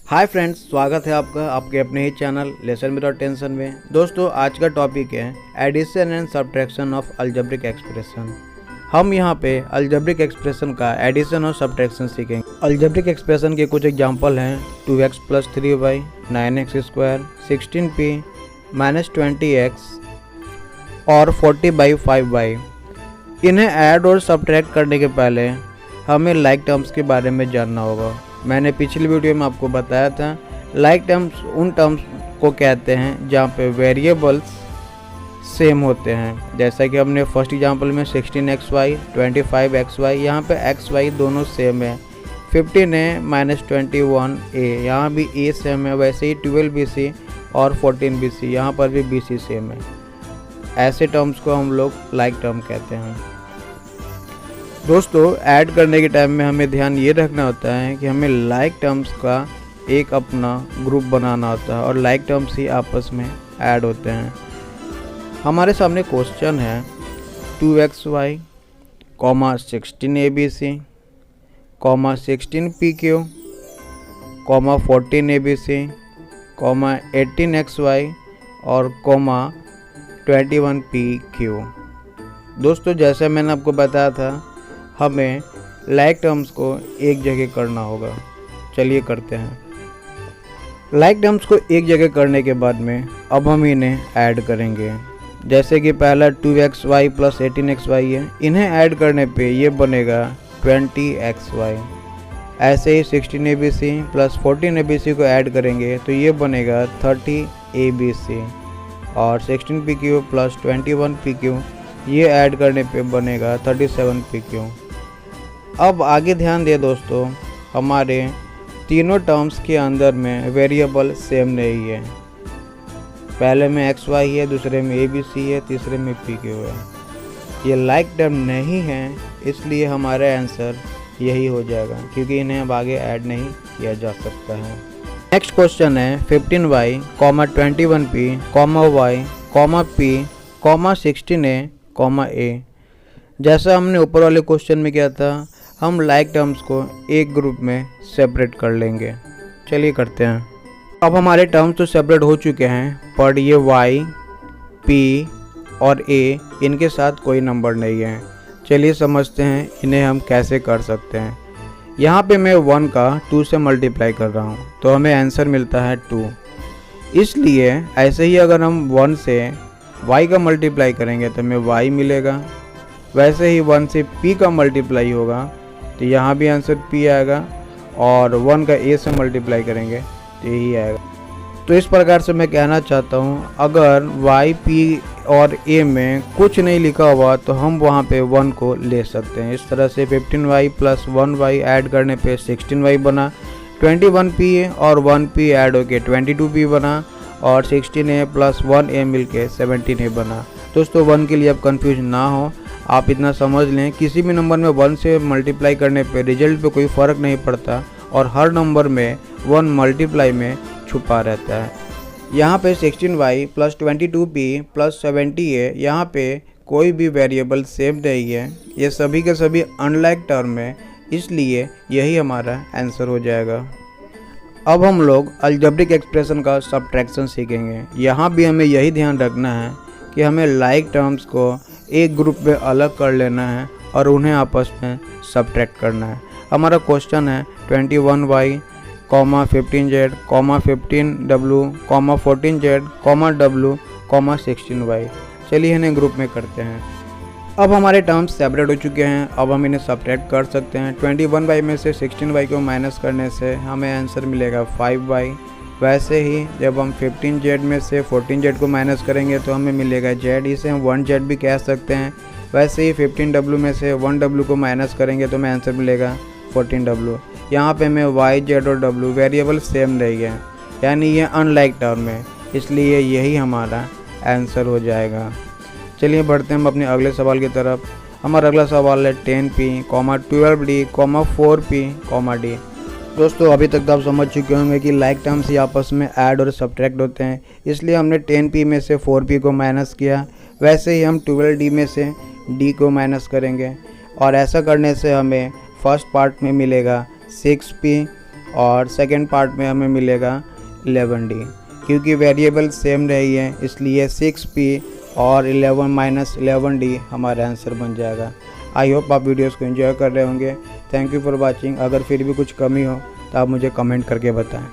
Hi friends, स्वागत है आपका आपके अपने ही चैनल लेसन विदाउट टेंशन में। दोस्तों, आज का टॉपिक है addition and subtraction of algebraic expression. हम यहाँ पे अलजेब्रिक एक्सप्रेशन का एडिशन और सब्ट्रैक्शन सीखेंगे। अलजेब्रिक एक्सप्रेशन के कुछ एग्जांपल हैं 2x + 3y, 9x², 16p, -20x और 40/5y। इन्हें ऐड और सब्ट्रैक्ट करने के पहले हमें लाइक टर्म्स के बारे में जानना होगा। मैंने पिछली वीडियो में आपको बताया था लाइक टर्म्स उन टर्म्स को कहते हैं जहाँ पे वेरिएबल्स सेम होते हैं। जैसा कि हमने फर्स्ट एग्जांपल में 16xy, 25xy, यहाँ पे xy दोनों सेम है। 15a -21a, यहाँ भी a सेम है। वैसे ही 12bc और 14bc, यहाँ पर भी bc सेम है। ऐसे टर्म्स को हम लोग लाइक टर्म कहते हैं। दोस्तों, ऐड करने के टाइम में हमें ध्यान ये रखना होता है कि हमें लाइक टर्म्स का एक अपना ग्रुप बनाना होता है और लाइक टर्म्स ही आपस में ऐड होते हैं। हमारे सामने क्वेश्चन है 2xy, 16abc, 16pq, 14abc, 18xy और 21pq। दोस्तों, जैसे मैंने आपको बताया था हमें लाइक टर्म्स को एक जगह करना होगा। चलिए करते हैं। लाइक टर्म्स को एक जगह करने के बाद में अब हम इन्हें ऐड करेंगे। जैसे कि पहला 2xy + 18xy है, इन्हें ऐड करने पे ये बनेगा 20xy। ऐसे ही 16abc + 14abc को ऐड करेंगे तो ये बनेगा 30abc और 16pq + 21pq ये ऐड करने पे बनेगा 37pq। अब आगे ध्यान दें दोस्तों, हमारे तीनों टर्म्स के अंदर में वेरिएबल सेम नहीं है। पहले में xy है, दूसरे में abc है, तीसरे में pq है। ये लाइक टर्म नहीं है, इसलिए हमारा आंसर यही हो जाएगा, क्योंकि इन्हें अब आगे ऐड नहीं किया जा सकता है। नेक्स्ट क्वेश्चन है 15y, 21p, y, p, 16a, a। जैसा हमने ऊपर वाले क्वेश्चन में किया था, हम लाइक टर्म्स को एक ग्रुप में सेपरेट कर लेंगे। चलिए करते हैं। अब हमारे टर्म्स तो सेपरेट हो चुके हैं, पर ये y, p और a इनके साथ कोई नंबर नहीं है। चलिए समझते हैं इन्हें हम कैसे कर सकते हैं। यहाँ पे मैं 1 का 2 से मल्टीप्लाई कर रहा हूँ तो हमें आंसर मिलता है 2। इसलिए ऐसे ही अगर हम 1 से y का मल्टीप्लाई करेंगे तो हमें y मिलेगा। वैसे ही 1 से p का मल्टीप्लाई होगा तो यहाँ भी आंसर p आएगा, और 1 का a से मल्टीप्लाई करेंगे तो यही आएगा। तो इस प्रकार से मैं कहना चाहता हूँ, अगर y, p और a में कुछ नहीं लिखा हुआ तो हम वहाँ पे 1 को ले सकते हैं। इस तरह से 15y + 1y ऐड करने पे 16y बना, 21p और 1p ऐड होके 22p बना, और 16a + 1a मिलके 17a बना। दोस्तों, 1 के लिए आप कंफ्यूज ना हो, आप इतना समझ लें किसी भी नंबर में 1 से मल्टीप्लाई करने पे रिजल्ट पे कोई फ़र्क नहीं पड़ता, और हर नंबर में 1 मल्टीप्लाई में छुपा रहता है। यहाँ पे 16y + 22p + 70a, यहाँ पे कोई भी वेरिएबल सेम नहीं है, ये सभी के सभी अनलाइक टर्म है, इसलिए यही हमारा आंसर हो जाएगा। अब हम लोग अलजेब्रिक एक्सप्रेशन का सब्ट्रैक्शन सीखेंगे। यहाँ भी हमें यही ध्यान रखना है कि हमें लाइक टर्म्स को एक ग्रुप में अलग कर लेना है और उन्हें आपस में सब्ट्रैक्ट करना है। हमारा क्वेश्चन है 21y, 15z, 15w, 14z, w, 16y। चलिए इन्हें ग्रुप में करते हैं। अब हमारे टर्म्स सेपरेट हो चुके हैं, अब हम इन्हें सब्ट्रैक्ट कर सकते हैं। 21y में से 16y को माइनस करने से हमें आंसर मिलेगा 5y। वैसे ही जब हम 15z में से 14z को माइनस करेंगे तो हमें मिलेगा z, इसे हम 1z भी कह सकते हैं। वैसे ही 15w में से 1w को माइनस करेंगे तो हमें आंसर मिलेगा 14w। यहाँ पे हमें y, z और w वेरिएबल सेम नहीं है, यानी ये अनलाइक टर्म है, इसलिए यही हमारा आंसर हो जाएगा। चलिए बढ़ते हैं हम अपने अगले सवाल की तरफ। हमारा अगला सवाल है 10p, 12d, 4p, d। दोस्तों, अभी तक तो आप समझ चुके होंगे कि लाइक टर्म्स ही आपस में ऐड और सब्ट्रैक्ट होते हैं, इसलिए हमने 10p में से 4p को माइनस किया। वैसे ही हम 12d में से d को माइनस करेंगे, और ऐसा करने से हमें फर्स्ट पार्ट में मिलेगा 6p और सेकेंड पार्ट में हमें मिलेगा 11D। क्योंकि वेरिएबल सेम रही है इसलिए 6P और 11-11D हमारा आंसर बन जाएगा। आई होप आप वीडियोस को एंजॉय कर रहे होंगे। Thank you for watching. अगर फिर भी कुछ कमी हो तो आप मुझे कमेंट करके बताएं।